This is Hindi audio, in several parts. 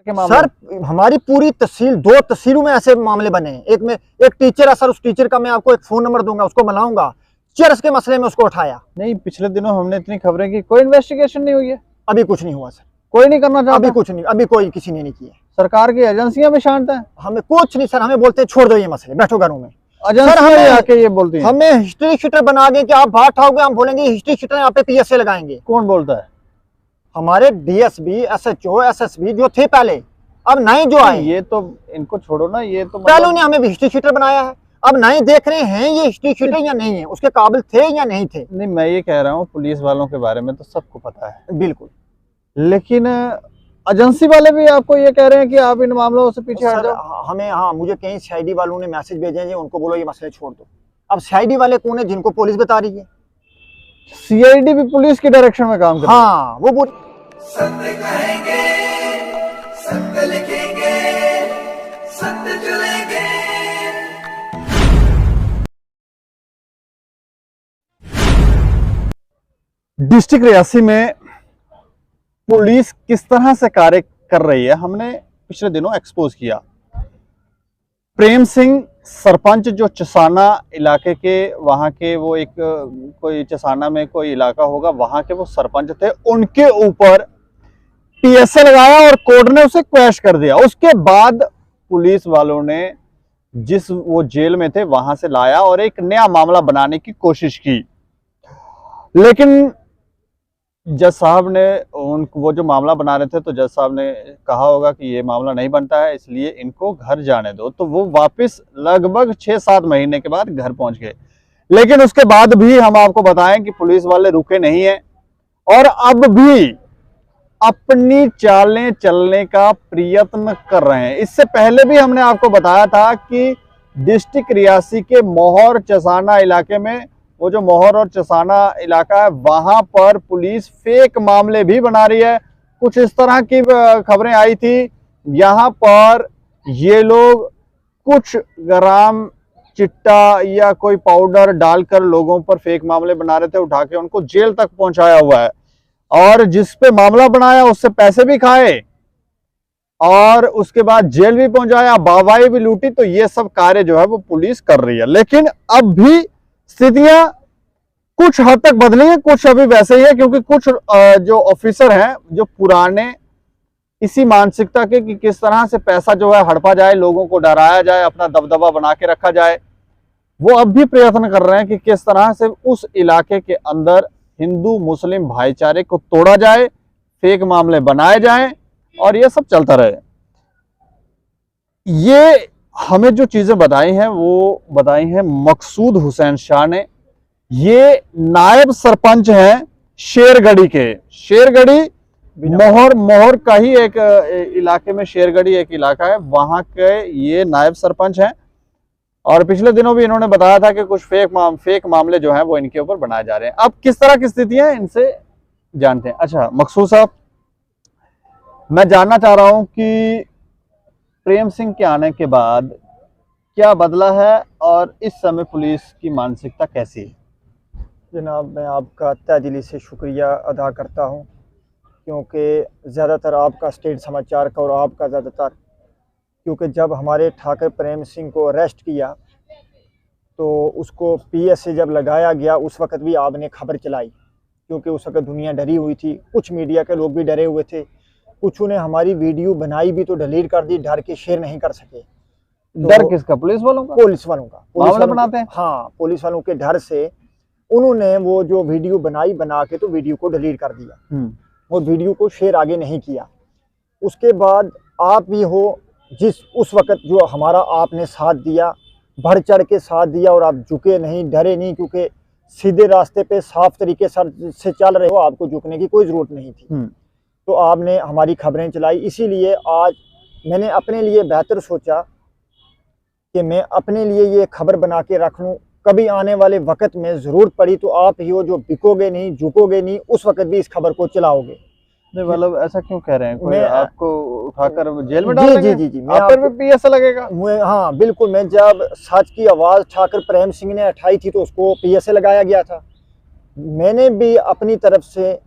सर हमारी पूरी तहसील, 2 तहसीलों में ऐसे मामले बने हैं। एक में एक टीचर है सर, उस टीचर का मैं आपको एक फोन नंबर दूंगा, उसको बुलाऊंगा, चर्च के मसले में उसको उठाया। नहीं, पिछले दिनों हमने इतनी खबरें की, कोई इन्वेस्टिगेशन नहीं हुई है, अभी कुछ नहीं हुआ सर, कोई नहीं करना चाहता, अभी कुछ नहीं, अभी कोई किसी ने नहीं किया। सरकार की एजेंसियां भी शांत हैं, हमें कुछ नहीं सर, हमें बोलते हैं छोड़ दो ये मसले, बैठो घरों में। एजेंसियां आके ये बोलती हैं। हमें हिस्ट्री शीटर बना के कि आप बाहर ठाओगे, हम बोलेंगे हिस्ट्री शीटर यहाँ पे पीएसए लगाएंगे। कौन बोलता है? हमारे डीएसपी, एसएचओ, एसएसबी जो थे पहले, अब नए जो आए। ये तो इनको छोड़ो ना, ये तो पहले ने हमें हिस्ट्री शीटर बनाया है, अब नए देख रहे हैं ये हिस्ट्री शीटर या नहीं है, उसके काबिल थे या नहीं थे। नहीं, मैं ये कह रहा हूँ पुलिस वालों के बारे में तो सबको पता है, बिल्कुल, लेकिन एजेंसी वाले भी आपको ये कह रहे हैं कि आप इन मामलों से पीछे हट जाओ। हमें, हाँ, मुझे कहीं सीआईडी वालों ने मैसेज भेजे हैं, उनको बोलो ये मसले छोड़ दो। अब सीआईडी वाले कौन है? जिनको पुलिस बता रही है। सीआईडी भी पुलिस की डायरेक्शन में काम कर रही है। हाँ, वो बोल सत्य कहेंगे, सत्य लिखेंगे, सत्य चलेंगे। डिस्ट्रिक्ट रियासी में पुलिस किस तरह से कार्य कर रही है, हमने पिछले दिनों एक्सपोज किया। प्रेम सिंह सरपंच जो चसाना इलाके के, वहां के वो एक कोई चसाना में कोई इलाका होगा, वहां के वो सरपंच थे, उनके ऊपर पीएसए लगाया और कोर्ट ने उसे क्वैश कर दिया। उसके बाद पुलिस वालों ने जिस वो जेल में थे वहां से लाया और एक नया मामला बनाने की कोशिश की, लेकिन जज साहब ने वो जो मामला बना रहे थे, तो जज साहब ने कहा होगा कि ये मामला नहीं बनता है, इसलिए इनको घर जाने दो। तो वो वापस लगभग 6-7 महीने के बाद घर पहुंच गए। लेकिन उसके बाद भी हम आपको बताएं कि पुलिस वाले रुके नहीं हैं और अब भी अपनी चालें चलने का प्रयत्न कर रहे हैं। इससे पहले भी हमने आपको बताया था कि डिस्ट्रिक्ट रियासी के मोहर चसाना इलाके में, वो जो मोहर और चसाना इलाका है, वहां पर पुलिस फेक मामले भी बना रही है। कुछ इस तरह की खबरें आई थी, यहां पर ये लोग कुछ ग्राम चिट्टा या कोई पाउडर डालकर लोगों पर फेक मामले बना रहे थे, उठा के उनको जेल तक पहुंचाया हुआ है और जिस पे मामला बनाया उससे पैसे भी खाए और उसके बाद जेल भी पहुंचाया, वाहवाही भी लूटी। तो ये सब कार्य जो है वो पुलिस कर रही है, लेकिन अब भी स्थितियां कुछ हद तक बदली है, कुछ अभी वैसे ही है, क्योंकि कुछ जो ऑफिसर हैं जो पुराने इसी मानसिकता के कि किस तरह से पैसा जो है हड़पा जाए, लोगों को डराया जाए, अपना दबदबा बना के रखा जाए, वो अब भी प्रयत्न कर रहे हैं कि किस तरह से उस इलाके के अंदर हिंदू मुस्लिम भाईचारे को तोड़ा जाए, फेक मामले बनाए जाएं और ये सब चलता रहे। ये हमें जो चीजें बताई हैं वो बताई हैं मकसूद हुसैन शाह ने। ये नायब सरपंच हैं शेरगढ़ी के। शेरगढ़ी मोहर का ही एक इलाके में, शेरगढ़ी एक इलाका है, वहां के ये नायब सरपंच हैं और पिछले दिनों भी इन्होंने बताया था कि कुछ फेक मामले जो हैं वो इनके ऊपर बनाए जा रहे हैं। अब किस तरह की स्थितियां हैं इनसे जानते हैं। अच्छा मकसूद साहब, मैं जानना चाह रहा हूं कि प्रेम सिंह के आने के बाद क्या बदला है और इस समय पुलिस की मानसिकता कैसी है? जनाब, मैं आपका तहे दिल से शुक्रिया अदा करता हूं, क्योंकि ज़्यादातर आपका स्टेट समाचार का और आपका ज़्यादातर, क्योंकि जब हमारे ठाकर प्रेम सिंह को अरेस्ट किया तो उसको पीएसए जब लगाया गया, उस वक्त भी आपने खबर चलाई, क्योंकि उस वक्त दुनिया डरी हुई थी, कुछ मीडिया के लोग भी डरे हुए थे, कुछों ने हमारी वीडियो बनाई भी तो डिलीट कर दी, डर के शेयर नहीं कर सके। डर किसका? पुलिस वालों का? पुलिस वालों का। मामला बनाते हैं? हाँ, पुलिस वालों के डर से उन्होंने वो जो वीडियो बना के तो वीडियो को डिलीट कर दिया और वीडियो को शेयर आगे नहीं किया। उसके बाद आप भी हो, जिस उस वक्त जो हमारा आपने साथ दिया, बढ़ चढ़ के साथ दिया और आप झुके नहीं, डरे नहीं, क्योंकि सीधे रास्ते पे साफ तरीके से चल रहे हो, आपको झुकने की कोई ज़रूरत नहीं थी। तो आपने हमारी खबरें चलाई, इसीलिए आज मैंने अपने लिए बेहतर सोचा कि मैं अपने लिए ये खबर बना के रख लूँ, कभी आने वाले वक्त में ज़रूरत पड़ी तो आप ही हो जो बिकोगे नहीं, झुकोगे नहीं, उस वक्त भी इस खबर को चलाओगे। नहीं, मतलब ऐसा क्यों कह रहे हैं? कोई मैं आपको उठाकर जेल में डाल देंगे? जी, आप पर भी पीएसए लगेगा? हाँ बिल्कुल, मैं जब सच की आवाज़ ठाकर प्रेम सिंह ने उठाई थी तो उसको पीएसए लगाया गया था। मैंने भी अपनी तरफ से,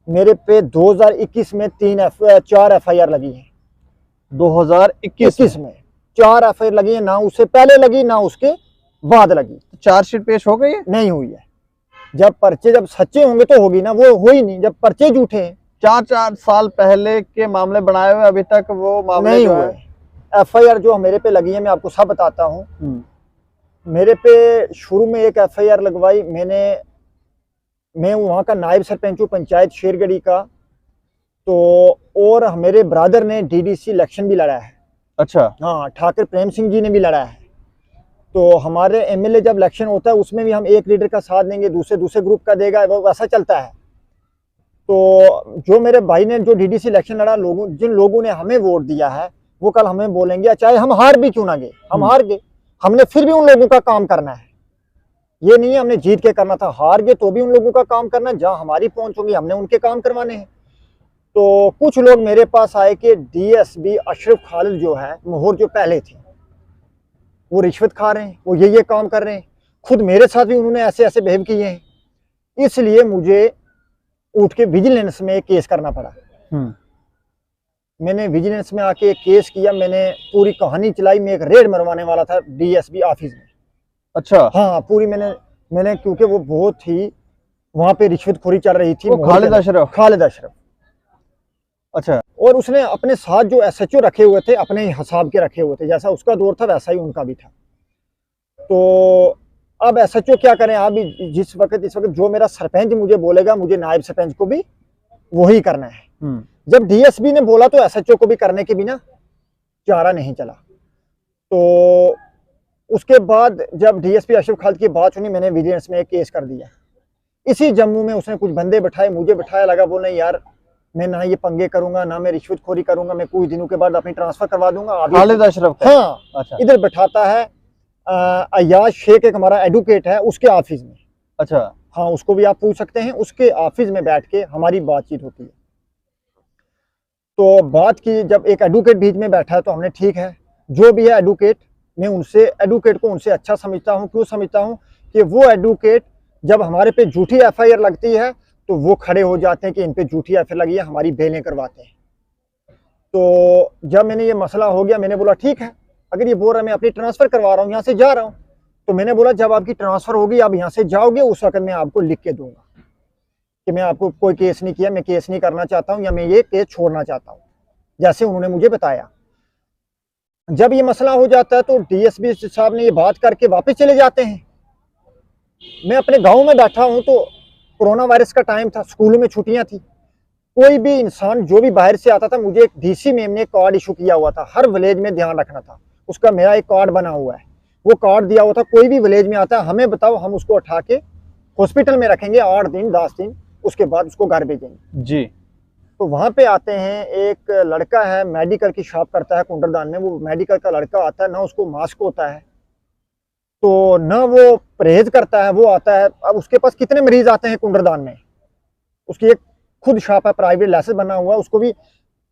मेरे पे 2021 में 4 FIR लगी हैं 2021 21 में 4 एफआईआर लगी है, ना उससे पहले लगी ना उसके बाद लगी। चार्जशीट पेश हो गई है? नहीं हुई है। जब पर्चे जब सच्चे होंगे तो होगी ना, वो हो ही नहीं जब पर्चे झूठे हैं। 4 साल पहले के मामले बनाए हुए अभी तक वो मामले नहीं जो हुए। है एफआईआर जो मेरे पे लगी है मैं आपको सब बताता हूँ। मेरे पे शुरू में एक एफआईआर लगवाई मैं वहाँ का नायब सरपंच हूँ पंचायत शेरगढ़ी का, तो और मेरे ब्रदर ने डीडीसी इलेक्शन भी लड़ा है। अच्छा। हाँ, ठाकुर प्रेम सिंह जी ने भी लड़ा है। तो हमारे एमएलए जब इलेक्शन होता है उसमें भी हम एक लीडर का साथ देंगे, दूसरे ग्रुप का देगा, वो वैसा चलता है। तो जो मेरे भाई ने जो डीडीसी इलेक्शन लड़ा, जिन लोगों ने हमें वोट दिया है वो कल हमें बोलेंगे, चाहे हम हार भी क्यों ना गए, हम हार गए, हमने फिर भी उन लोगों का काम करना है। ये नहीं है हमने जीत के करना था, हार गए तो भी उन लोगों का काम करना है। जहाँ हमारी पहुंच होगी हमने उनके काम करवाने हैं। तो कुछ लोग मेरे पास आए कि डीएसपी अशरफ खालिद जो है मोहर जो पहले थे वो रिश्वत खा रहे हैं, वो ये काम कर रहे हैं। खुद मेरे साथ भी उन्होंने ऐसे ऐसे बिहेव किए हैं, इसलिए मुझे उठ के विजिलेंस में केस करना पड़ा। मैंने विजिलेंस में आके एक केस किया, मैंने पूरी कहानी चलाई। मैं एक रेड मरवाने वाला था डीएसपी ऑफिस में। अच्छा। हाँ, पूरी मैंने क्योंकि वो बहुत ही वहां पे रिश्वतखोरी चल रही थी। खालिद अशरफ। अच्छा। और उसने अपने साथ जो एसएचओ रखे हुए थे अपने हिसाब के रखे हुए थे, जैसा उसका दौर था वैसा ही उनका भी था। तो अब एसएचओ क्या करें, अब इस वक्त जो मेरा सरपंच मुझे बोलेगा मुझे नायब सरपंच को भी वही करना है। जब डीएसपी ने बोला तो एसएचओ को भी करने के बिना चारा नहीं चला। तो उसके बाद जब डीएसपी अशरफ खालिद की बात सुनी, मैंने विजिलेंस में एक केस कर दिया। इसी जम्मू में उसने कुछ बंदे बैठाए, मुझे बैठाया, लगा बोलने यार मैं ना ये पंगे करूंगा ना मैं रिश्वतखोरी करूंगा, मैं कुछ दिनों के बाद अपनी ट्रांसफर करवा दूंगा। खालिद अशरफ। हाँ। अच्छा। इधर बैठाता है अयाज शेख, एक हमारा एडवोकेट है, उसके ऑफिस में। अच्छा। हाँ, उसको भी आप पूछ सकते हैं, उसके ऑफिस में बैठ के हमारी बातचीत होती है। तो बात की, जब एक एडवोकेट बीच में बैठा है तो हमने ठीक है जो भी है एडवोकेट, मैं एडवोकेट को उनसे अच्छा समझता हूँ। क्यों समझता हूँ कि वो एडवोकेट जब हमारे पे झूठी एफआईआर लगती है तो वो खड़े हो जाते हैं कि इन पे झूठी एफआईआर लगी है, हमारी बेलें करवाते हैं। तो जब मैंने ये मसला हो गया, मैंने बोला ठीक है, अगर ये बोल रहा है मैं अपनी ट्रांसफर करवा रहा हूँ, यहाँ से जा रहा हूँ, तो मैंने बोला जब आपकी ट्रांसफर होगी आप यहाँ से जाओगे उस वक्त मैं आपको लिख के दूंगा कि मैं आपको कोई केस नहीं किया, मैं केस नहीं करना चाहता हूँ या मैं ये केस छोड़ना चाहता हूँ, जैसे उन्होंने मुझे बताया। जब ये मसला हो जाता है तो डीएसपी साहब ने ये बात करके वापस चले जाते हैं। मैं अपने गांव में बैठा हूं, तो कोरोना वायरस का टाइम था, स्कूलों में छुट्टियां थी, कोई भी इंसान जो भी बाहर से आता था, मुझे एक डीसी मैम ने कार्ड इशू किया हुआ था, हर विलेज में ध्यान रखना था, उसका मेरा एक कार्ड बना हुआ है, वो कार्ड दिया हुआ था। कोई भी विलेज में आता है हमें बताओ, हम उसको उठा के हॉस्पिटल में रखेंगे 8 दिन 10 दिन, उसके बाद उसको घर भेजेंगे जी। तो वहां पे आते हैं, एक लड़का है मेडिकल की शॉप करता है कुंडरदान में, वो मेडिकल का लड़का आता है, ना उसको मास्क होता है तो ना वो परहेज करता है, वो आता है। अब उसके पास कितने मरीज आते हैं कुंडरदान में, उसकी एक खुद शॉप है, प्राइवेट लाइसेंस बना हुआ है, उसको भी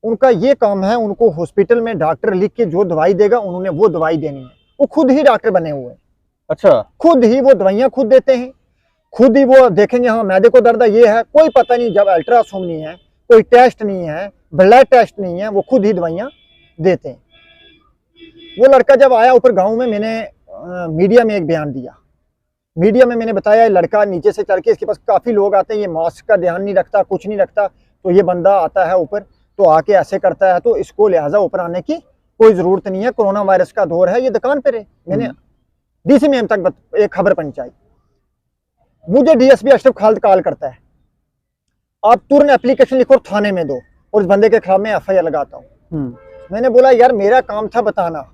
उनका ये काम है, उनको हॉस्पिटल में डॉक्टर लिख के जो दवाई देगा उन्होंने वो दवाई देनी है। वो खुद ही डॉक्टर बने हुए हैं। अच्छा। खुद ही वो दवाइयां खुद देते हैं, खुद ही वो देखेंगे हाँ मैदे को दर्द है, ये है, कोई पता नहीं, जब अल्ट्रासाउंड नहीं है, कोई टेस्ट नहीं है, ब्लड टेस्ट नहीं है, वो खुद ही दवाइयां देते हैं। वो लड़का जब आया ऊपर गांव में, मैंने मीडिया में एक बयान दिया, मीडिया में मैंने बताया लड़का नीचे से चढ़ के, इसके पास काफ़ी लोग आते हैं, ये मास्क का ध्यान नहीं रखता, कुछ नहीं रखता, तो ये बंदा आता है ऊपर तो आके ऐसे करता है, तो इसको लिहाजा ऊपर आने की कोई ज़रूरत नहीं है, कोरोना वायरस का दौर है, ये दुकान पे रहे। मैंने डीसी मैम तक एक खबर पहुंचाई। मुझे डीएसपी अशरफ खालिद कॉल करता है, आप तुरंत एप्लीकेशन लिखो थाने में दो और उस बंदे के खिलाफ मैं एफआईआर लगाता हूँ। मैंने बोला यार मेरा काम था बताना,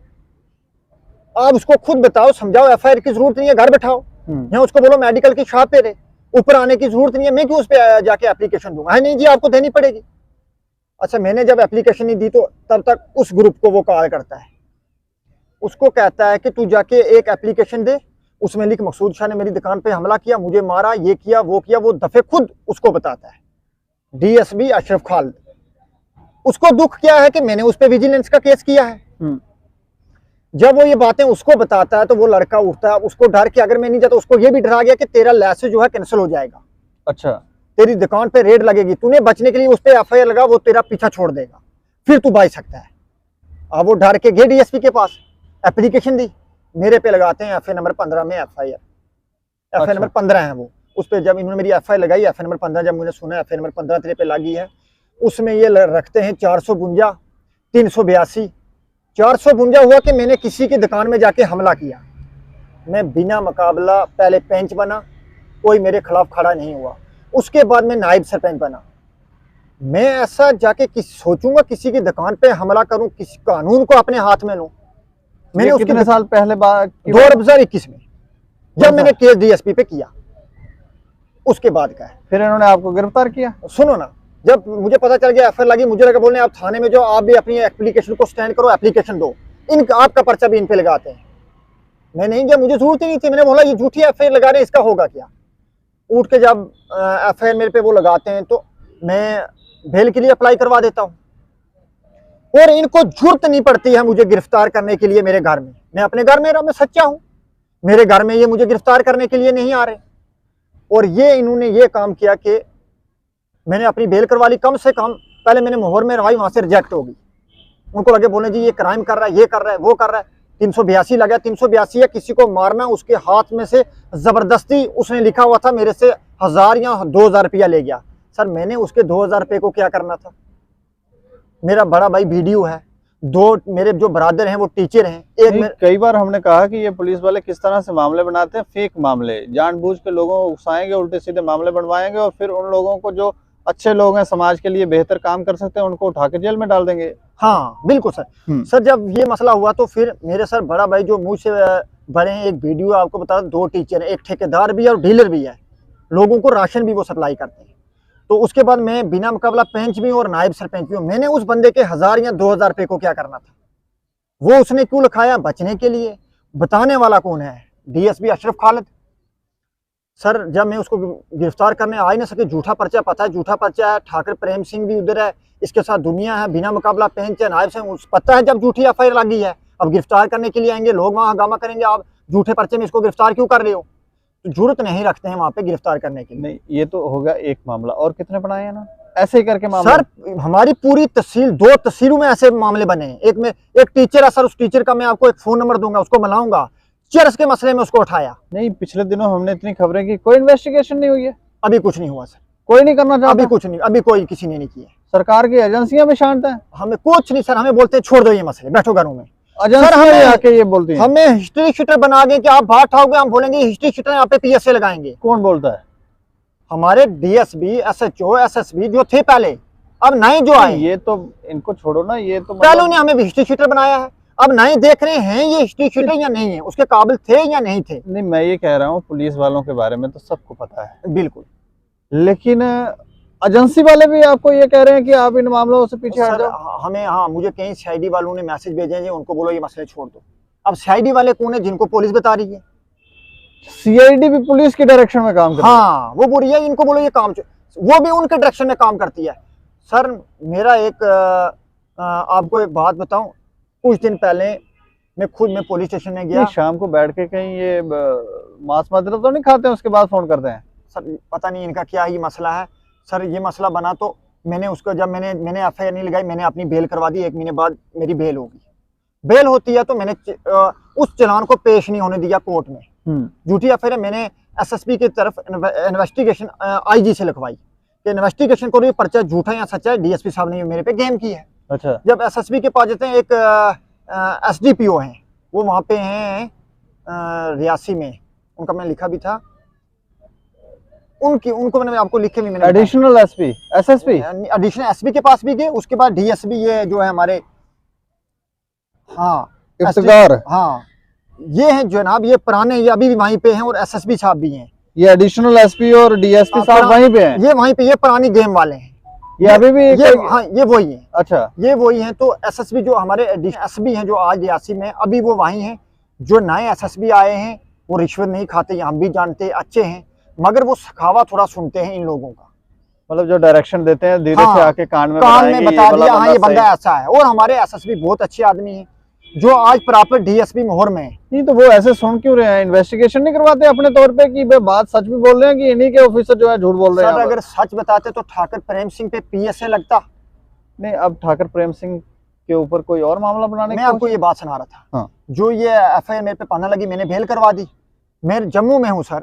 आप उसको खुद बताओ, समझाओ, एफआईआर की जरूरत नहीं है, घर बैठाओ, यहाँ उसको बोलो मेडिकल की शॉप पे रहे, ऊपर आने की जरूरत नहीं है, मैं क्यों उस पर जाके एप्लीकेशन दूंगा? है नहीं जी, आपको देनी पड़ेगी। अच्छा, मैंने जब एप्लीकेशन नहीं दी तो तब तक उस ग्रुप को वो कॉल करता है, उसको कहता है कि तू जाके एक एप्लीकेशन दे, उसमें लिख मकसूद शाह ने मेरी दुकान पे हमला किया, मुझे मारा, ये किया वो किया, वो दफे खुद उसको बताता है डीएसपी अशरफ खालिद। उसको दुख क्या है कि मैंने उस पर विजिलेंस का केस किया है। जब वो ये बातें उसको बताता है तो वो लड़का उठता है, उसको डर के अगर मैं नहीं जाता, उसको ये भी डरा गया कि तेरा लाइसेंस जो है कैंसिल हो जाएगा। अच्छा। तेरी दुकान पे रेड लगेगी, तूने बचने के लिए उस पर एफआईआर लगा, वो तेरा पीछा छोड़ देगा, फिर तू बच सकता है। अब वो डर के गए डीएसपी के पास, एप्लीकेशन दी, मेरे पे लगाते हैं FA नंबर 15 में FIR, FA नंबर 15 है वो। उस पर जब इन्होंने मेरी FIR लगाई, FA नंबर 15, जब मुझे सुना FA नंबर 15 तेरे पे लगी है, उसमें ये रखते हैं 452 382। 452 हुआ कि मैंने किसी की दुकान में जाके हमला किया। मैं बिना मुकाबला पहले पंच बना, कोई मेरे खिलाफ खड़ा नहीं हुआ। उसके बाद मैं नायब सरपंच बना। मैं ऐसा जाके सोचूंगा किसी की दुकान पे हमला करूं, किसी कानून को अपने हाथ में लूं। मैंने ये कितने साल पहले 2021 में जब मैंने केस डीएसपी पे किया, उसके बाद का है। फिर इन्होंने आपको गिरफ्तार किया? सुनो ना, जब मुझे पता चल गया, FIR लगी, मुझे लगा बोलने आप थाने में जाओ, आप भी अपनी एप्लीकेशन को स्टैंड करो, एप्लीकेशन दो, आपका पर्चा भी इन पे लगाते हैं। मैं नहीं गया, मुझे जरूरत ही नहीं थी। मैंने बोला ये झूठी FIR लगा रहे हैं, इसका होगा क्या। उठ के जब FIR मेरे पे वो लगाते हैं तो मैं बेल के लिए अप्लाई करवा देता हूँ, और इनको जरूरत नहीं पड़ती है मुझे गिरफ्तार करने के लिए। मेरे घर में, मैं अपने घर में रहा, मैं सच्चा हूँ, मेरे घर में ये मुझे गिरफ्तार करने के लिए नहीं आ रहे। और ये इन्होंने ये काम किया कि मैंने अपनी बेल करवा ली। कम से कम पहले मैंने मोहर में रवाई, वहां से रिजेक्ट हो गई। उनको लगे बोलने जी ये क्राइम कर रहा है, ये कर रहा है, वो कर रहा है। 382 लगा। 382 है किसी को मारना, उसके हाथ में से जबरदस्ती, उसने लिखा हुआ था मेरे से 1000 या 2000 रुपया ले गया। सर मैंने उसके 2000 रुपये को क्या करना था। मेरा बड़ा भाई वीडियो है, 2 मेरे जो ब्रदर हैं वो टीचर हैं। कई बार हमने कहा कि ये पुलिस वाले किस तरह से मामले बनाते हैं, फेक मामले, जानबूझ के लोगों को उकसाएंगे, उल्टे सीधे मामले बनवाएंगे, और फिर उन लोगों को जो अच्छे लोग हैं, समाज के लिए बेहतर काम कर सकते हैं, उनको उठा के जेल में डाल देंगे। हाँ बिल्कुल सर। सर जब ये मसला हुआ तो फिर मेरे सर बड़ा भाई जो मुझ से बड़े हैं, एक वीडियो आपको बता, 2 टीचर हैं, एक ठेकेदार भी है और डीलर भी है, लोगों को राशन भी वो सप्लाई करते हैं। तो उसके बाद मैं बिना मुकाबला पंच भी हूँ और नायब सरपंच भी हूँ। मैंने उस बंदे के 1000 या 2000 रुपये को क्या करना था, वो उसने क्यों लिखाया, बचने के लिए। बताने वाला कौन है, डीएसपी अशरफ खालिद। सर जब मैं उसको गिरफ्तार करने आ ही ना सके, झूठा पर्चा, पता है झूठा पर्चा है, ठाकर प्रेम सिंह भी उधर है, इसके साथ दुनिया है, बिना मुकाबला पंच है, नायब से पता है जब झूठी FIR लगी है। अब गिरफ्तार करने के लिए आएंगे लोग, वहाँ हंगामा करेंगे, आप झूठे पर्चे में इसको गिरफ्तार क्यों कर रहे हो। तो जरूरत नहीं रखते हैं वहाँ पे गिरफ्तार करने की। नहीं, ये तो होगा एक मामला, और कितने बनाए हैं ना ऐसे ही करके मामला? सर हमारी पूरी तहसील, 2 तहसीलों में ऐसे मामले बने हैं। एक टीचर है सर, उस टीचर का मैं आपको एक फोन नंबर दूंगा, उसको मिलाऊंगा, चरस के मसले में उसको उठाया। नहीं, पिछले दिनों हमने इतनी खबरें की, कोई इन्वेस्टिगेशन नहीं हुई है? अभी कुछ नहीं हुआ सर, कोई नहीं करना चाहता? अभी कुछ नहीं, अभी कोई किसी ने नहीं किया। सरकार की एजेंसियां भी शांत हैं? हमें कुछ नहीं सर, हमें बोलते हैं छोड़ दो ये मसले, बैठो घरों में। एजेंसियां आके ये बोलती हैं हमें हिस्ट्री शीटर बना गए कि आप बाहर ठाओगे, हम बोलेंगे हिस्ट्री शीटर यहाँ पे PSA लगाएंगे। कौन बोलता है? हमारे DSB SHO SSB जो थे पहले, अब नए जो आए। ये तो इनको छोड़ो ना, ये तो पहले उन्हें हमें हिस्ट्री शीटर बनाया है, अब नए देख रहे हैं ये हिस्ट्री शीटर या नहीं है, उसके काबिल थे या नहीं थे। नहीं, मैं ये कह रहा हूँ पुलिस वालों के बारे में तो सबको पता है, बिल्कुल, लेकिन एजेंसी वाले भी आपको ये कह रहे हैं कि आप इन मामलों से पीछे हट जाओ। हमें, हाँ मुझे कहीं CID वालों ने मैसेज भेजे हैं, उनको बोलो ये मसले छोड़ दो। अब CID वाले कौन है, जिनको पुलिस बता रही है। CID भी पुलिस की डायरेक्शन में काम करती है? हाँ वो बोल रही है, इनको बोलो ये काम, वो भी उनके डायरेक्शन में काम करती है। सर मेरा एक आपको एक बात बताऊं, कुछ दिन पहले मैं पुलिस स्टेशन में गया। शाम को बैठ के कहीं ये मांस मदिरा तो नहीं खाते हैं, उसके बाद फोन करते हैं? सर पता नहीं इनका क्या ही मसला है। सर ये मसला बना तो मैंने उसको, जब मैंने FIR नहीं लगाई, मैंने अपनी बेल करवा दी। 1 महीने बाद मेरी बेल होगी। बेल होती है तो मैंने उस चालान को पेश नहीं होने दिया कोर्ट में। झूठी FIR है। मैंने SSP की तरफ इन्वेस्टिगेशन IG से लिखवाई कि इन्वेस्टिगेशन करो ये पर्चा झूठा या सच्चा है। DSP साहब ने मेरे पे गेम की है। अच्छा। जब SSP के पास जाते हैं, एक SDPO हैं, वो वहाँ पे हैं रियासी में, उनका मैंने लिखा भी था, उनको मैंने आपको लिखे भी, मैंने additional SP SSP additional SP के पास भी गए। उसके बाद DSP ये जो है हमारे, हाँ इफ्तिकार, हाँ ये हैं जनाब, ये पुराने, ये अभी भी वहीं पे हैं, और SSP साहब भी हैं। ये एडिशनल SP और DSP साहब वहीं पे हैं? ये वहीं पे, ये पुरानी गेम वाले हैं। ये अभी भी हाँ ये वही हैं। अच्छा, ये वही हैं। तो SSP जो हमारे SB हैं जो आज रियासी में, अभी वो वहीं हैं। जो नए SSB आए हैं वो रिश्वत नहीं खाते, हम भी जानते, अच्छे हैं, मगर वो सखावा थोड़ा सुनते हैं इन लोगों का। मतलब जो डायरेक्शन देते हैं धीरे से आके कान में बता दिया, हाँ ये बंदा ऐसा है। और हमारे SSB बहुत अच्छे आदमी हैं जो आज प्रॉपर DSP मोहर में है। नहीं तो वो ऐसे सुन क्यों रहे हैं? इन्वेस्टिगेशन नहीं करवाते अपने तौर पे कि बात सच भी बोल रहे हैं कि इन्हीं के ऑफिसर जो है झूठ बोल रहे हैं? सर अगर सच बताते तो ठाकर प्रेम सिंह पे PSA लगता। नहीं, अब ठाकर प्रेम सिंह के ऊपर कोई और मामला बनाने मैं की आपको ये बात सुना रहा था। हाँ। जो ये एफआईआर मेरे पे पाना लगी, मैंने बेल करवा दी। मैं जम्मू में हूँ सर,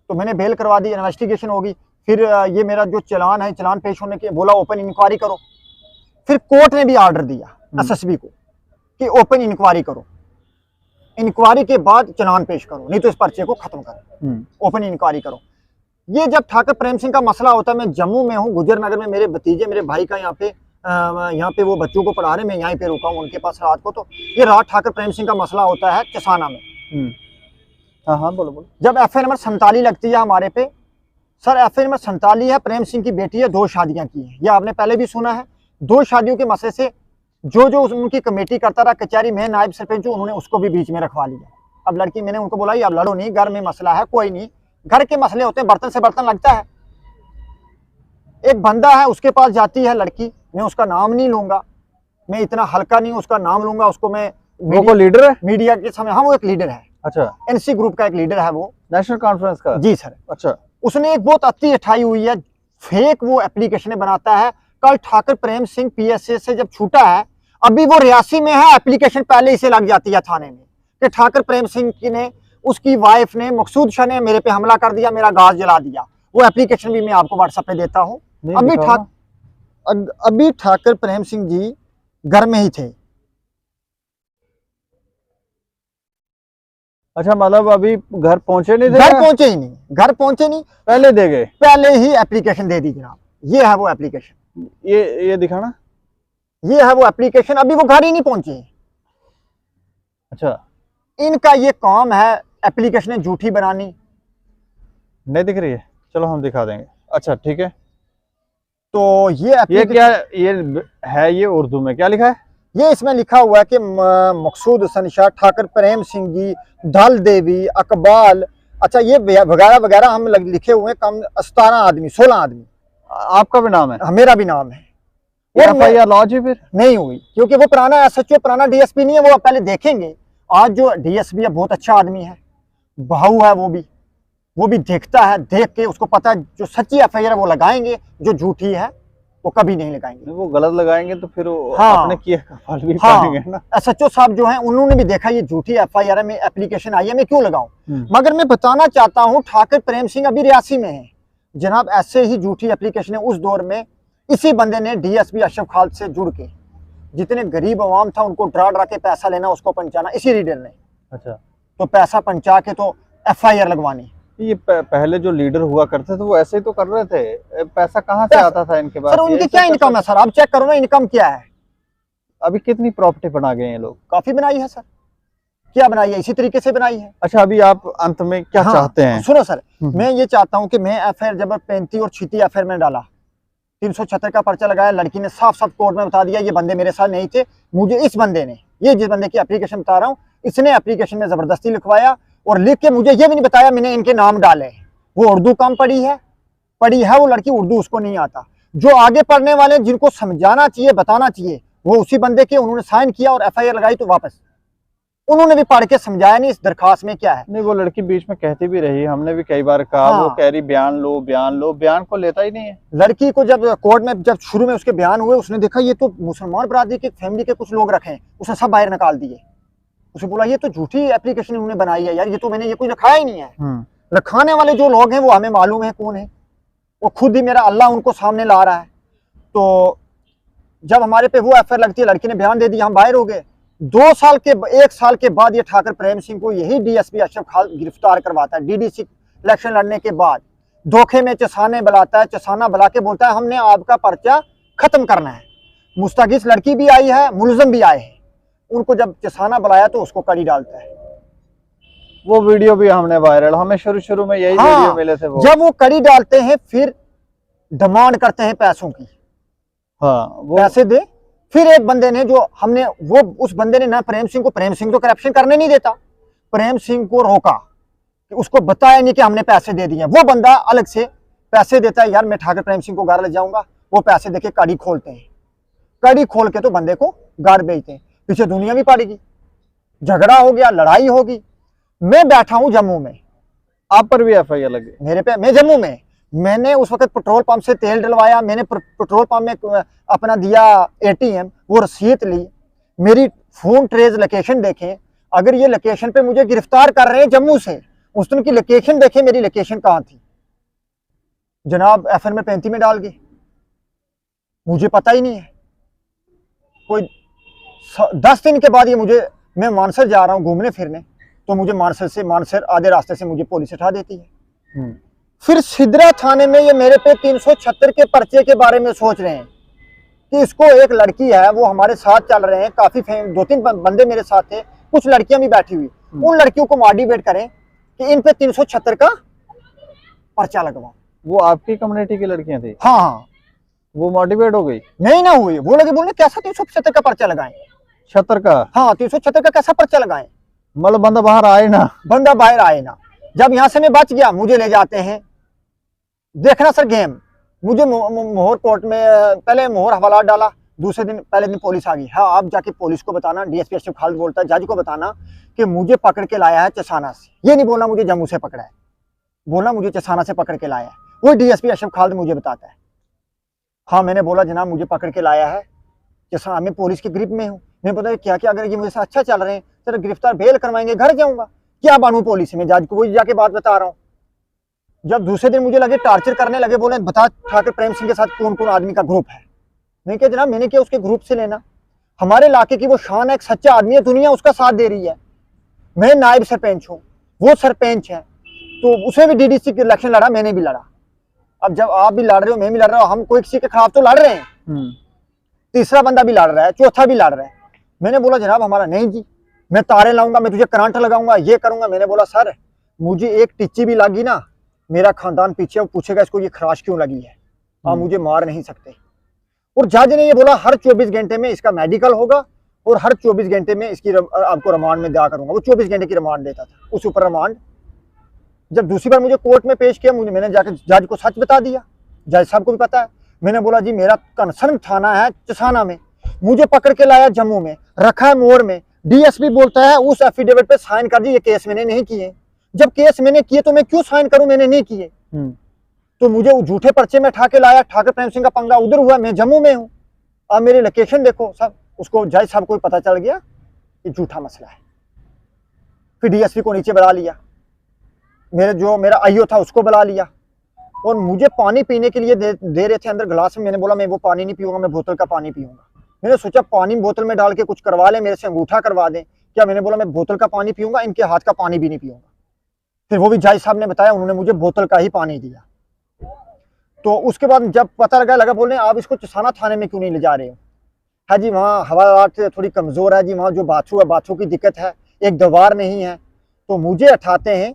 तो मैंने बेल करवा दी, इन्वेस्टिगेशन होगी। फिर ये मेरा जो चालान है, चालान पेश होने के बोला ओपन इंक्वायरी करो। फिर कोर्ट ने भी ऑर्डर दिया एसएसबी को कि ओपन इंक्वायरी करो, इंक्वायरी के बाद चालान पेश करो, नहीं तो इस पर्चे को खत्म करो, ओपन इंक्वायरी करो। ये जब ठाकर प्रेम सिंह का मसला होता है, मैं जम्मू में हूँ, गुजर नगर में मेरे भतीजे, मेरे भाई का यहाँ पे वो बच्चों को पढ़ा रहे, मैं यहीं पे रुका हूँ उनके पास रात को। तो ये रात ठाकर प्रेम सिंह का मसला होता है चसाना में। हाँ हाँ बोलो बोलो। जब एफआईआर नंबर 47 लगती है हमारे पे, सर एफआईआर नंबर 47 है, प्रेम सिंह की बेटी है, 2 शादियां की हैं, ये आपने पहले भी सुना है। 2 शादियों के मसले से जो उनकी कमेटी करता रहा कचहरी में, नायब सरपंच उन्होंने उसको भी बीच में रखवा लिया। अब लड़की, मैंने उनको बोला अब लड़ो नहीं, घर में मसला है, कोई नहीं, घर के मसले होते हैं, बर्तन से बर्तन लगता है। एक बंदा है, उसके पास जाती है लड़की, मैं उसका नाम नहीं लूंगा, मैं इतना हल्का नहीं उसका नाम लूंगा, उसको मैं वो लीडर है मीडिया के सामने, हाँ वो एक लीडर है, अच्छा एनसी ग्रुप का एक लीडर है वो, नेशनल कॉन्फ्रेंस का। जी सर। अच्छा, उसने एक बहुत अति उठाई हुई है, फेक वो एप्लीकेशन बनाता है। कल ठाकर प्रेम सिंह पीएसए से जब छूटा है, अभी वो रियासी में है, एप्लीकेशन पहले इसे लग जाती है थाने में कि ठाकर प्रेम सिंह की ने, उसकी वाइफ ने, मकसूद शाह ने मेरे पे हमला कर दिया, मेरा गाज जला दिया। वो एप्लीकेशन भी मैं आपको व्हाट्सएप पे देता हूँ। अभी ठाकर प्रेम सिंह जी घर में ही थे। अच्छा, मतलब अभी घर पहुंचे नहीं थे? घर पहुंचे ही नहीं, घर पहुंचे नहीं, पहले दे गए, पहले ही एप्लीकेशन दे दी जनाब। ये है वो एप्लीकेशन, ये दिखाना, ये है वो एप्लीकेशन, अभी वो घर ही नहीं पहुंचे। अच्छा, इनका ये काम है एप्लीकेशन झूठी बनानी। नहीं दिख रही है, चलो हम दिखा देंगे। अच्छा ठीक है, तो ये क्या ये है, ये उर्दू में क्या लिखा है? ये इसमें लिखा हुआ है कि मकसूद हसन शाह, ठाकर प्रेम सिंह जी, ढल देवी, अकबाल, अच्छा ये वगैरह वगैरह हम लिखे हुए, कम 17 आदमी, 16 आदमी। आपका भी नाम है? मेरा भी नाम है। एफआईआर लॉन्च फिर नहीं हुई, क्योंकि वो पुराना एसएचओ, पुराना डीएसपी नहीं है, वो पहले देखेंगे। आज जो डीएसपी है बहुत अच्छा आदमी है, बहू है, वो भी देखता है, देख के उसको पता है जो सच्ची एफआईआर वो लगाएंगे, जो झूठी है वो कभी नहीं लगाएंगे। वो गलत लगाएंगे तो फिर हाँ, अपने किए का फल भी हाँ, पाएंगे ना। एसएचओ साहब जो हैं उन्होंने भी देखा ये झूठी एफआईआर में एप्लीकेशन आई है, मैं क्यों लगाऊं। मगर मैं बताना चाहता हूं ठाकर प्रेम सिंह अभी रियासी में है जनाब। ऐसे ही झूठी एप्लीकेशन उस दौर में इसी बंदे ने डीएसपी अशरफ खालिद से जुड़ के, जितने गरीब अवाम था उनको डरा के पैसा लेना, उसको पंचाना, इसी लीडर ने। अच्छा, तो पैसा पंचा के तो एफआईआर लगवानी। ये पहले जो लीडर हुआ करते थे वो ऐसे ही तो कर रहे थे, पैसा कहाँ से आता था इनके पास? सर उनकी क्या इनकम है सर, आप चेक करो ना इनकम क्या है। अभी कितनी प्रॉपर्टी बना गए हैं लोग? काफी बनाई है सर, क्या बनाई है, इसी तरीके से बनाई है। अच्छा, अभी आप अंत में क्या चाहते हैं? सुनो सर, मैं ये चाहता हूँ कि मैं एफआईआर जब 35 और 36 एफआईआर में डाला, 376 का पर्चा लगाया, लड़की ने साफ साफ कोर्ट में बता दिया ये बंदे मेरे साथ नहीं थे, मुझे इस बंदे ने, ये जिस बंदे की एप्लीकेशन बता रहा हूँ, इसने एप्लीकेशन में जबरदस्ती लिखवाया और लिख के मुझे ये भी नहीं बताया मैंने इनके नाम डाले। वो उर्दू कम पढ़ी है वो लड़की, उर्दू उसको नहीं आता। जो आगे पढ़ने वाले जिनको समझाना चाहिए, बताना चाहिए, वो उसी बंदे के, उन्होंने साइन किया और एफआईआर लगाई, तो वापस उन्होंने भी पढ़ के समझाया नहीं इस दरखास्त में क्या है। नहीं, वो लड़की बीच में कहती भी रही, हमने भी कई बार कहा, हाँ। वो कह रही बयान लो बयान लो, बयान को लेता ही नहीं है। लड़की को जब कोर्ट में जब शुरू में उसके बयान हुए, उसने देखा ये तो मुसलमान बरादरी के फैमिली के कुछ लोग रखे हैं, उसने सब बाहर निकाल दिए। उसे बोला ये तो झूठी एप्लीकेशन उन्होंने बनाई है यार, ये तो मैंने ये कुछ रखाया ही नहीं है। रखाने वाले जो लोग हैं वो हमें मालूम है कौन है, वो खुद ही मेरा अल्लाह उनको सामने ला रहा है। तो जब हमारे पे वो एफआईआर लगती है, लड़की ने बयान दे दिया, हम बाहर हो गए। 1 साल के बाद ये ठाकर प्रेम सिंह को यही डीएसपी अशरफ खालिद गिरफ्तार करवाता है। डीडीसी इलेक्शन लड़ने के बाद धोखे में चसाने बुलाता है, चसाना बुला के बोलता है हमने आपका पर्चा खत्म करना है। मुस्तगिस लड़की भी आई है, मुलजम भी आए हैं, उनको जब चसाना बुलाया तो उसको कड़ी डालता है। वो वीडियो भी हमने वायरल, हमें शुरू में यही वीडियो मिले थे। वो जब वो कड़ी डालते हैं फिर डिमांड करते हैं पैसों की, हाँ, वो पैसे दे। फिर एक बंदे ने जो हमने वो उस बंदे ने ना प्रेम सिंह तो करप्शन करने नहीं देता, प्रेम सिंह को रोका कि उसको बताया नहीं कि हमने पैसे दे दिए। वो बंदा अलग से पैसे देता है, यार मैं ठाकर प्रेम सिंह को गाड़ ले जाऊंगा, वो पैसे देके कड़ी खोलते हैं, कड़ी खोल के तो बंदे को गाड़ बेचते हैं। पीछे दुनिया भी पड़ेगी, झगड़ा हो गया, लड़ाई होगी। मैं बैठा हूं जम्मू में, आप पर भी एफआईआर लगे? मेरे पे, मैं जम्मू में, मैंने उस वक्त पेट्रोल पंप से तेल डलवाया, मैंने पेट्रोल पंप में अपना दिया ATM, वो रसीद ली, मेरी फोन ट्रेस लोकेशन देखें। अगर ये लोकेशन पे मुझे गिरफ्तार कर रहे हैं जम्मू से, उस दिन की लोकेशन देखें, मेरी लोकेशन कहाँ थी जनाब, FN में 35 में डाल गए, मुझे पता ही नहीं है। कोई 10 दिन के बाद ये मुझे, मैं मानसर जा रहा हूँ घूमने फिरने, तो मुझे मानसर आधे रास्ते से मुझे पुलिस उठा देती है। फिर सिद्रा थाने में ये मेरे पे 376 के पर्चे के बारे में सोच रहे हैं कि इसको, एक लड़की है वो हमारे साथ चल रहे हैं, काफी 2-3 बंदे मेरे साथ थे, कुछ लड़कियां भी बैठी हुई, उन लड़कियों को मोटिवेट करें कि इन पे 376 का पर्चा लगवाओ। वो आपकी कम्युनिटी की लड़कियां थी? हाँ हाँ, वो मोटिवेट हो गई? नहीं ना हुई, वो लगे बोलने कैसा 376 का पर्चा लगाएं। 76 का? हाँ, 376 का कैसा पर्चा लगाएं, मतलब बंदा बाहर आए ना? बंदा बाहर आए ना। जब यहाँ से मैं बच गया, मुझे ले जाते हैं, देखना सर गेम, मुझे मोहर कोर्ट में, पहले मोहर हवालात डाला, दूसरे दिन पहले दिन पुलिस आ गई। हाँ, आप जाके पुलिस को बताना, DSP अशरफ खालिद बोलता है जज को बताना कि मुझे पकड़ के लाया है चसाना से, ये नहीं बोलना मुझे जम्मू से पकड़ा है, बोलना मुझे चसाना से पकड़ के लाया है। वो DSP अशरफ खालिद मुझे बताता है। हाँ, मैंने बोला जनाब मुझे पकड़ के लाया है चसाना, मैं पुलिस के ग्रिप में हूँ, मैं पता है क्या क्या, अगर ये मुझे अच्छा चल रहे हैं सर गिरफ्तार बेल करवाएंगे, घर जाऊंगा, क्या बनूं पुलिस में, जज को वही जाके बात बता रहा हूँ। जब दूसरे दिन मुझे लगे टार्चर करने लगे, बोले बता ठाकर प्रेम सिंह के साथ कौन कौन आदमी का ग्रुप है। मैं क्या जनाब मैंने क्या उसके ग्रुप से लेना, हमारे इलाके की वो शान है, एक सच्चा आदमी है, दुनिया उसका साथ दे रही है। मैं नायब सरपंच हूँ, वो सरपंच है, तो उसे भी DDC की इलेक्शन लड़ा, मैंने भी लड़ा। अब जब आप भी लड़ रहे हो, मैं भी लड़ रहा हूँ, हम कोई किसी के खिलाफ तो लड़ रहे हैं, तीसरा बंदा भी लड़ रहा है, चौथा भी लड़ रहा है। मैंने बोला जनाब हमारा नहीं जी, मैं तारे लाऊंगा, मैं तुझे करंट लगाऊंगा, ये करूंगा। मैंने बोला सर मुझे एक टिच्ची भी लगी ना, मेरा खानदान पीछे वो पूछेगा इसको ये खराश क्यों लगी है, आप मुझे मार नहीं सकते। और जज ने ये बोला हर 24 घंटे में इसका मेडिकल होगा और हर 24 घंटे में इसकी आपको रिमांड में दिया करूंगा। वो 24 घंटे की रिमांड देता था, उस ऊपर रिमांड। जब दूसरी बार मुझे कोर्ट में पेश किया, मैंने जाकर जज को सच बता दिया, जज साहब को भी पता है। मैंने बोला जी मेरा कंसर्न थाना है चसाना में, मुझे पकड़ के लाया जम्मू में, रखा है मोर में, DSP बोलता है उस एफिडेविट पे साइन कर दी, ये केस मैंने नहीं किए। जब केस मैंने किए तो मैं क्यों साइन करूं, मैंने नहीं किए। तो मुझे झूठे पर्चे में ठा के लाया, ठाकर प्रेम सिंह का पंगा उधर हुआ, मैं जम्मू में हूँ। अब मेरी लोकेशन देखो सब, उसको जज साहब को पता चल गया कि झूठा मसला है। फिर DSP को नीचे बुला लिया, मेरा IO था उसको बुला लिया, और मुझे पानी पीने के लिए दे रहे थे अंदर गिलास में। मैंने बोला मैं वो पानी नहीं पीऊंगा, मैं बोतल का पानी पीऊंगा। मैंने सोचा पानी बोतल में डाल के कुछ करवा ले, मेरे से अंगूठा करवा दें क्या। मैंने बोला मैं बोतल का पानी पीऊंगा, इनके हाथ का पानी भी नहीं पीऊंगा। फिर वो भी जज साहब ने बताया, उन्होंने मुझे बोतल का ही पानी दिया। तो उसके बाद जब पता लगा बोलने आप इसको चसाना थाने में क्यों नहीं ले जा रहे हो। है जी वहाँ हवालात थोड़ी कमजोर है जी, वहाँ जो बाथरू है बाथरू की दिक्कत है, एक दीवार नहीं है। तो मुझे उठाते हैं,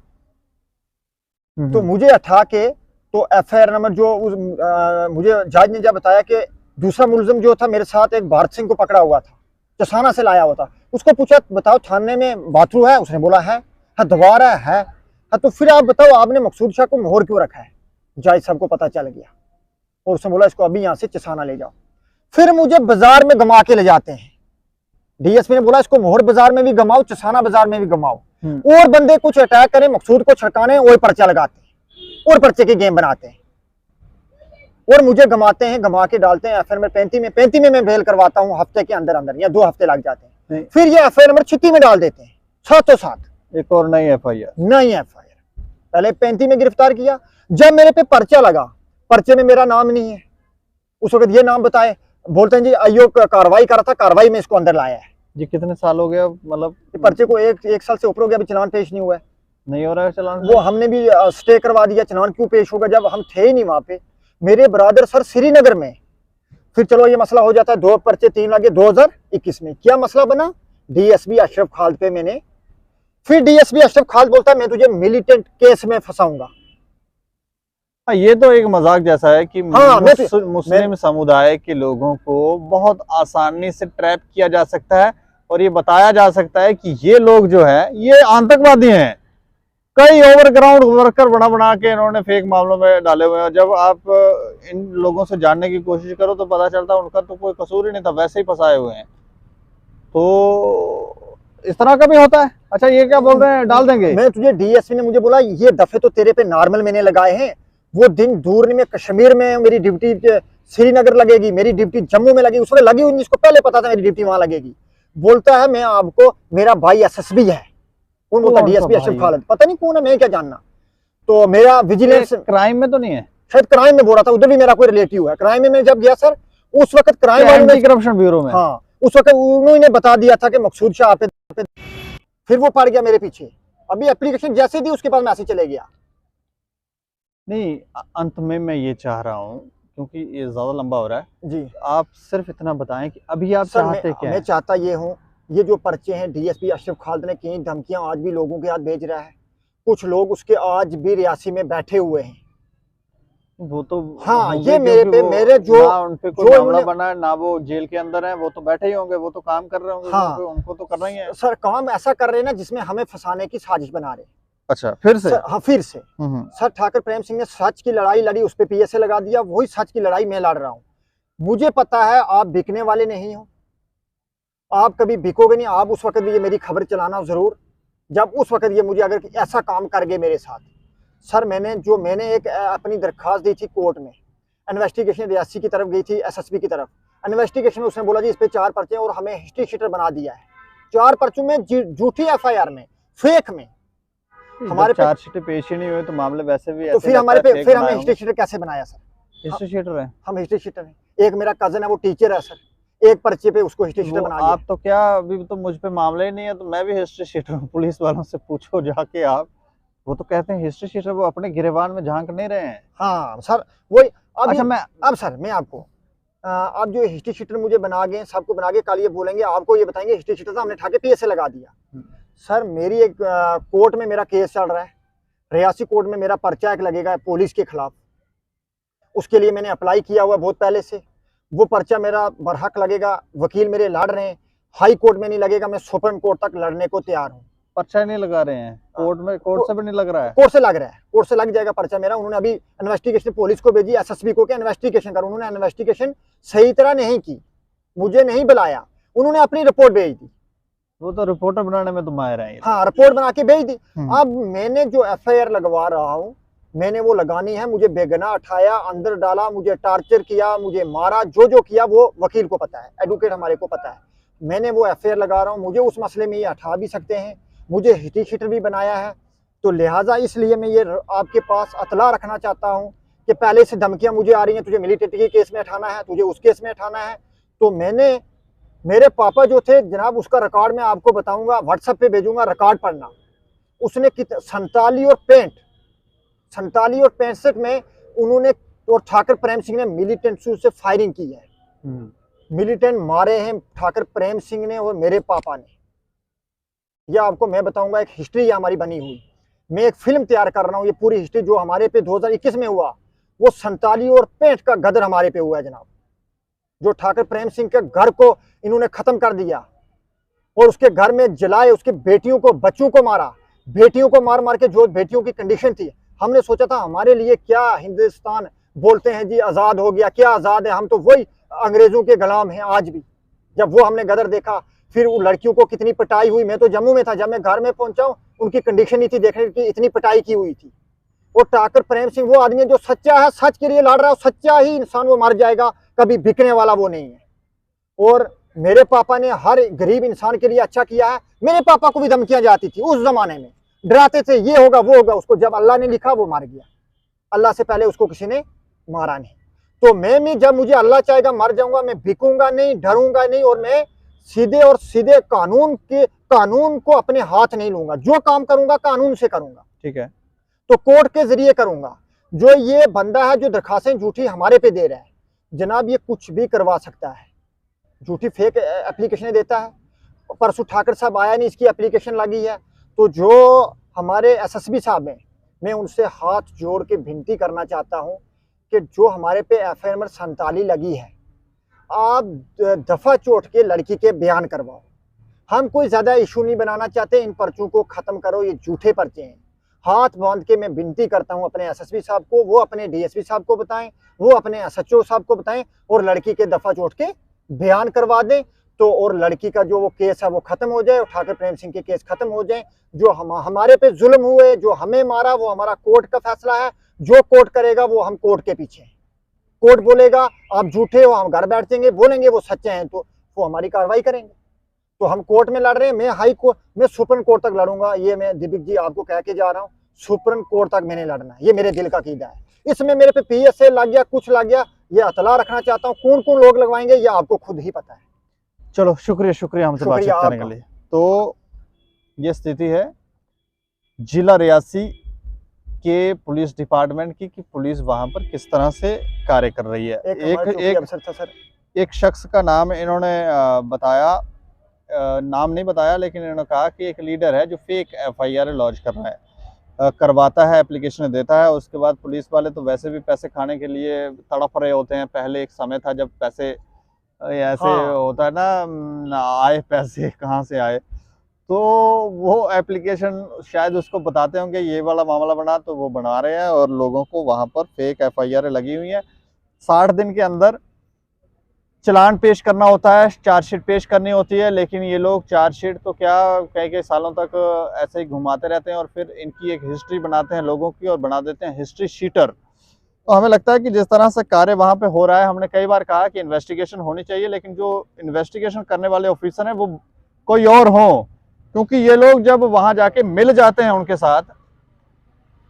तो मुझे उठा के तो FIR नंबर जो मुझे जज ने जब बताया कि दूसरा मुलजिम जो था मेरे साथ एक भारत सिंह को पकड़ा हुआ था, चसाना से लाया हुआ था, उसको पूछा बताओ थाने में बाथरूम है, उसने बोला है, दीवार है। तो फिर आप बताओ आपने मकसूद शाह को मोहर क्यों रखा है। जज साहब को पता चल गया और उसने बोला इसको अभी यहाँ से चसाना ले जाओ। फिर मुझे बाजार में घुमा के ले जाते हैं। DSP ने बोला इसको मोहर बाजार में भी घुमाओ, चसाना बाजार में भी घुमाओ, और बंदे कुछ अटैक करें, मकसूद को छड़काने और पर्चा लगाते हैं और पर्चे के गेम बनाते हैं और मुझे घुमाते हैं, घुमा के डालते हैं FIR में 35 में मैं बेल करवाता हूँ हफ्ते के अंदर अंदर या 2 हफ्ते लग जाते हैं। फिर ये FIR नंबर 36 में डाल देते हैं, साथों साथ एक और नई FIR। पहले 35 में गिरफ्तार किया, जब मेरे पे पर्चा लगा, पर्चे में मेरा नाम नहीं है। उस वक्त ये नाम बताए, बोलते हैं जी IO कार्रवाई कर रहा था, कार्रवाई में इसको अंदर लाया है जी। कितने साल हो गया, मतलब पर्चे को? एक साल से ऊपर हो गया, अभी चलान पेश नहीं हुआ है। नहीं हो रहा है चलान? वो हमने भी स्टे करवा दिया, चलान क्यों पेश होगा जब हम थे ही नहीं वहां पे। मेरे ब्रदर सर श्रीनगर में, फिर चलो ये मसला हो जाता है, 2 पर्चे 3 लगे। 2021 में क्या मसला बना, DSP अशरफ खालिद पे मैंने, फिर DSP अशरफ खालिद बोलता है मैं तुझे मिलिटेंट केस में फंसाऊंगा। ये तो एक मजाक जैसा है कि हाँ, मुस्लिम समुदाय के लोगों को बहुत आसानी से ट्रैप किया जा सकता है और ये बताया जा सकता है कि ये लोग जो है ये आतंकवादी हैं। कई ओवरग्राउंड वर्कर बना के इन्होंने फेक मामलों में डाले हुए हैं। जब आप इन लोगों से जानने की कोशिश करो तो पता चलता है उनका तो कोई कसूर ही नहीं था, वैसे ही फंसाए हुए हैं। तो इस तरह का भी होता है। अच्छा, ये क्या बोल रहे हैं, डाल देंगे? मैं तुझे DSP ने मुझे बोला ये दफे तो तेरे पे नॉर्मल मैंने लगाए हैं, वो दिन दूर में कश्मीर में मेरी ड्यूटी श्रीनगर लगेगी, मेरी ड्यूटी जम्मू में लगेगी, उस वक्त लगी हुई नहीं, इसको पहले पता था मेरी ड्यूटी वहां लगेगी। बोलता है मैं आपको, मेरा भाई एसएसबी है, कौन बोलता है? डीएसपी अशरफ खालिद, पता नहीं कौन है, मैं क्या जानना। तो मेरा विजिलेंस क्राइम में तो नहीं है, शायद क्राइम में बोल रहा था, उधर भी मेरा कोई रिलेटिव है क्राइम में। मैं जब गया सर उस वक्त क्राइम एंटी करप्शन ब्यूरो में, हाँ उस वक्त उन्होंने बता दिया था कि मकसूद शाह पे, फिर वो पड़ गया मेरे पीछे। अभी एप्लीकेशन जैसे दी उसके बाद मैसेज चले गया। नहीं, अंत में मैं ये चाह रहा हूँ, क्योंकि ये ज्यादा लंबा हो रहा है जी, आप सिर्फ इतना बताएं कि अभी आप सर चाहते क्या मैं हैं? चाहता ये हूँ, ये जो पर्चे हैं डीएसपी अशरफ खालिद ने की धमकियां आज भी लोगों के हाथ भेज रहा है, कुछ लोग उसके आज भी रियासी में बैठे हुए हैं। वो तो हाँ, होंगे, ये मेरे क्योंकि पे वो मेरे जो ना उन पे कोई जो मामला इन्होंने- बना है, ना वो जेल के अंदर है, वो तो बैठे ही होंगे, वो तो काम कर रहे होंगे, हाँ। उनको तो करना ही है। सर काम ऐसा कर रहे हैं ना जिसमें हमें फंसाने की साजिश बना रहे हैं। अच्छा, फिर से? सर हाँ फिर से हम्म। सर ठाकर प्रेम सिंह ने सच की लड़ाई लड़ी, उस पर पीएसए लगा दिया, वही सच की लड़ाई मैं लड़ रहा हूँ। मुझे पता है आप बिकने वाले नहीं हो, आप कभी बिकोगे नहीं। आप उस वक्त भी ये मेरी खबर चलाना जरूर, जब उस वक्त ये मुझे अगर ऐसा काम कर गए मेरे साथ। सर मैंने एक अपनी दरखास्त दी थी कोर्ट में, इन्वेस्टिगेशन रियासी की तरफ गई थी, एसएसपी की तरफ। इन्वेस्टिगेशन में उसने बोला जी इस पे 4 पर्चे और हमें हिस्ट्री शीटर बना दिया है। 4 पर्चों में झूठी एफआईआर में, फेक में हमारे पे चार्जशीट पेश ही नहीं हुए तो मामले वैसे भी तो ऐसे फिर हमारे लगता है पे fake फिर हमें बनाए हिस्ट्री शीटर कैसे बनाया सर? होंगे। हिस्ट्री शीटर है हम हिस्ट्री शीटर हैं। एक मेरा कजन है वो टीचर है सर, एक पर्चे पे उसको हिस्ट्री शीटर वो बना दिया। आप तो क्या, अभी तो मुझ पे मामला ही नहीं है तो मैं भी हिस्ट्री शीटर हूँ। पुलिस वालों से पूछो जाके आप, वो तो कहते हैं हिस्ट्री शीटर, वो अपने गिरेबान में झांक नहीं रहे हैं। हाँ सर वही। अच्छा, मैं अब सर मैं आपको अब जो हिस्ट्री शीटर मुझे बना गए, सबको बना के कल ये बोलेंगे आपको, ये बताएंगे हिस्ट्री शीटर था हमने ठाके पीएसए लगा दिया। सर मेरी एक कोर्ट में मेरा केस चल रहा है, रियासी कोर्ट में मेरा पर्चा एक लगेगा पुलिस के खिलाफ, उसके लिए मैंने अप्लाई किया हुआ बहुत पहले से। वो पर्चा मेरा बरहक लगेगा, वकील मेरे लड़ रहे हैं, हाई कोर्ट में नहीं लगेगा, मैं सुप्रीम कोर्ट तक लड़ने को तैयार हूँ। पर्चा नहीं लगा रहे हैं कोर्ट में? कोर्ट से भी नहीं लग रहा है? कोर्ट से लग रहा है, कोर्ट से लग जाएगा पर्चा मेरा। उन्होंने अभी इन्वेस्टिगेशन पुलिस को भेजी, एसएसबी को, क्या इन्वेस्टिगेशन कर, उन्होंने इन्वेस्टिगेशन सही तरह नहीं की, मुझे नहीं बुलाया, उन्होंने अपनी रिपोर्ट भेज दी। वो तो रिपोर्टर बनाने में तो माहिर है। हाँ रिपोर्ट बना के भेज दी। अब मैंने जो एफआईआर लगवा रहा हूँ, मैंने वो लगानी है, मुझे बेगना उठाया, अंदर डाला, मुझे टार्चर किया, मुझे मारा, जो जो किया वो वकील को पता है, एडवोकेट हमारे को पता है। मैंने वो एफआईआर लगा रहा हूँ, मुझे उस मसले में ये हटा भी सकते हैं, मुझे हिस्ट्री शीटर भी बनाया है। तो लिहाजा इसलिए मैं ये आपके पास अतला रखना चाहता हूँ कि पहले से धमकियां मुझे आ रही हैं, तुझे मिलिटेंट के केस में उठाना है, तुझे उस केस में उठाना है। तो मैंने, मेरे पापा जो थे जनाब, उसका रिकॉर्ड मैं आपको बताऊंगा, व्हाट्सएप पे भेजूंगा, रिकॉर्ड पढ़ना। उसने 47 और 65 में उन्होंने और ठाकर प्रेम सिंह ने मिलिटेंट से फायरिंग की है, मिलिटेंट मारे हैं ठाकर प्रेम सिंह ने और मेरे पापा ने। यह आपको मैं बताऊंगा, एक हिस्ट्री हमारी बनी हुई। मैं एक फिल्म तैयार कर रहा हूँ, ये पूरी हिस्ट्री जो हमारे पे 2021 में हुआ, वो 47 और 65 का गदर हमारे पे हुआ है जनाब। जो ठाकर प्रेम सिंह के घर को इन्होंने खत्म कर दिया और उसके घर में जलाए, उसके बेटियों को, बच्चों को मारा, बेटियों को मार मार के, जो बेटियों की कंडीशन थी, हमने सोचा था हमारे लिए क्या हिंदुस्तान बोलते हैं जी आज़ाद हो गया, क्या आज़ाद है, हम तो वही अंग्रेजों के गुलाम हैं आज भी। जब वो हमने गदर देखा, फिर उन लड़कियों को कितनी पिटाई हुई। मैं तो जम्मू में था, जब मैं घर में पहुंचा हूं, उनकी कंडीशन नहीं थी देखने की, इतनी पिटाई की हुई थी। और ठाकर प्रेम सिंह वो आदमी जो सच्चा है, सच के लिए लड़ रहा है, सच्चा ही इंसान, वो मर जाएगा, कभी बिकने वाला वो नहीं है। और मेरे पापा ने हर गरीब इंसान के लिए अच्छा किया है। मेरे पापा को भी धमकियां जाती थी उस जमाने में, डराते थे ये होगा वो होगा, उसको जब अल्लाह ने लिखा वो मर गया, अल्लाह से पहले उसको किसी ने मारा नहीं। तो मैं भी, जब मुझे अल्लाह चाहेगा मर जाऊंगा, मैं बिकूंगा नहीं, डरूंगा नहीं, और मैं सीधे और सीधे कानून को अपने हाथ नहीं लूंगा। जो काम करूंगा कानून से करूंगा, ठीक है, तो कोर्ट के जरिए करूंगा। जो ये बंदा है जो दरखास्तें झूठी हमारे पे दे रहा है जनाब, ये कुछ भी करवा सकता है, झूठी फेक एप्लीकेशन देता है। परसों ठाकर साहब आया नहीं, इसकी एप्लीकेशन लगी है। तो जो हमारे एसएसबी साहब हैं, मैं उनसे हाथ जोड़ के विनती करना चाहता हूं कि जो हमारे पे एफआईआर नंबर 47 लगी है, आप दफा चोट के लड़की के बयान करवाओ। हम कोई ज्यादा इशू नहीं बनाना चाहते, इन पर्चों को खत्म करो, ये झूठे पर्चे हैं। हाथ बांध के मैं विनती करता हूं अपने एसएसपी साहब को, वो अपने डीएसपी साहब को बताएं, वो अपने एसएचओ साहब को बताएं, और लड़की के दफा चोट के बयान करवा दें। तो और लड़की का जो वो केस है वो खत्म हो जाए, और ठाकर प्रेम सिंह के केस खत्म हो जाए। जो हमारे पे जुल्म हुए, जो हमें मारा, वो हमारा कोर्ट का फैसला है, जो कोर्ट करेगा वो हम कोर्ट के पीछे हैं। कोर्ट बोलेगा आप झूठे हो, हम घर बैठ जाएंगे, बोलेंगे वो सच्चे हैं तो वो हमारी कार्रवाई करेंगे। तो हम कोर्ट में लड़ रहे हैं, मैं हाई कोर्ट, मैं सुप्रीम कोर्ट तक लड़ूंगा। ये मैं दीपक जी आपको कह के जा रहा हूँ, सुप्रीम कोर्ट तक मैंने लड़ना है, ये मेरे दिल का कीदा है। इसमें मेरे पे PSA लग गया, कुछ लग गया, ये अतला रखना चाहता हूँ। कौन कौन लोग लगवाएंगे ये आपको खुद ही पता है। चलो शुक्रिया हमसे बातचीत शुक्रिया करने के आपका। लिए। तो ये स्थिति है जिला रियासी के पुलिस डिपार्टमेंट की, कि पुलिस वहां पर किस तरह से कार्य कर रही है। एक हमारे चौकी अफसर था सर, एक शख्स का नाम इन्होंने बताया, नाम नहीं बताया, लेकिन इन्होंने कहा कि एक लीडर है जो फेक FIR लॉन्च कर रहा है, करवाता है, एप्लीकेशन देता है, उसके बाद पुलिस वाले तो वैसे भी पैसे खाने के लिए तड़प रहे होते हैं। पहले एक समय था जब पैसे ऐसे हाँ। होता है ना आए पैसे कहाँ से आए, तो वो एप्लीकेशन शायद उसको बताते होंगे ये वाला मामला बना, तो वो बना रहे हैं और लोगों को वहां पर फेक FIR लगी हुई है। 60 दिन के अंदर चालान पेश करना होता है, चार्जशीट पेश करनी होती है, लेकिन ये लोग चार्जशीट तो क्या कई कई सालों तक ऐसे ही घुमाते रहते हैं और फिर इनकी एक हिस्ट्री बनाते हैं लोगों की और बना देते हैं हिस्ट्री शीटर। तो हमें लगता है कि जिस तरह से कार्य वहां पे हो रहा है, हमने कई बार कहा कि इन्वेस्टिगेशन होनी चाहिए, लेकिन जो इन्वेस्टिगेशन करने वाले ऑफिसर हैं वो कोई और हों, क्योंकि ये लोग जब वहां जाके मिल जाते हैं उनके साथ,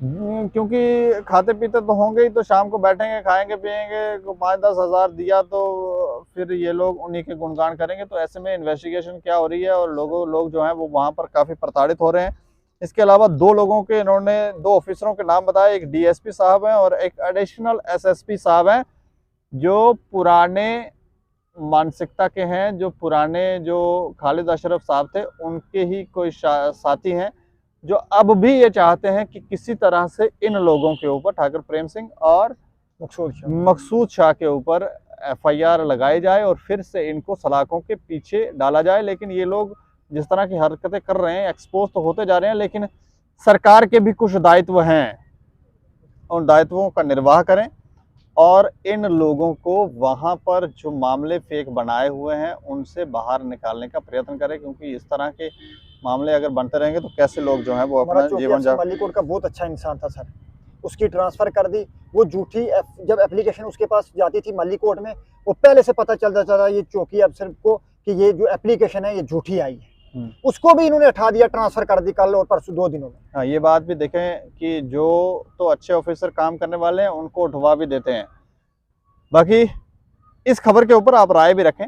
क्योंकि खाते पीते तो होंगे ही, तो शाम को बैठेंगे, खाएंगे पिएंगे, 5-10 हज़ार दिया तो फिर ये लोग उन्हीं के गुणगान करेंगे। तो ऐसे में इन्वेस्टिगेशन क्या हो रही है और लोग जो हैं वो वहां पर काफ़ी प्रताड़ित हो रहे हैं। इसके अलावा 2 लोगों के इन्होंने 2 ऑफिसरों के नाम बताए, एक DSP साहब हैं और एक एडिशनल SSP साहब हैं, जो पुराने मानसिकता के हैं, जो पुराने जो खालिद अशरफ साहब थे उनके ही कोई साथी हैं, जो अब भी ये चाहते हैं कि किसी तरह से इन लोगों के ऊपर, ठाकुर प्रेम सिंह और मकसूद शाह के ऊपर FIR लगाई जाए और फिर से इनको सलाखों के पीछे डाला जाए। लेकिन ये लोग जिस तरह की हरकतें कर रहे हैं, एक्सपोज तो होते जा रहे हैं, लेकिन सरकार के भी कुछ दायित्व हैं, उन दायित्वों का निर्वाह करें और इन लोगों को वहां पर जो मामले फेक बनाए हुए हैं उनसे बाहर निकालने का प्रयत्न करें, क्योंकि इस तरह के मामले अगर बनते रहेंगे तो कैसे लोग जो हैं वो अपना जीवन जापन। मल्लिकोट का बहुत अच्छा इंसान था सर, उसकी ट्रांसफर कर दी। वो झूठी जब एप्लीकेशन उसके पास जाती थी मल्लिकोट में, वो पहले से पता चलता था ये चौकी अफसर को कि ये जो एप्लीकेशन है ये झूठी आई है। उसको भी इन्होंने हटा दिया, ट्रांसफर कर दी कल और परसों 2 दिनों में। हाँ, ये बात भी देखें कि जो तो अच्छे ऑफिसर काम करने वाले हैं उनको उठवा भी देते हैं। बाकी इस खबर के ऊपर आप राय भी रखें।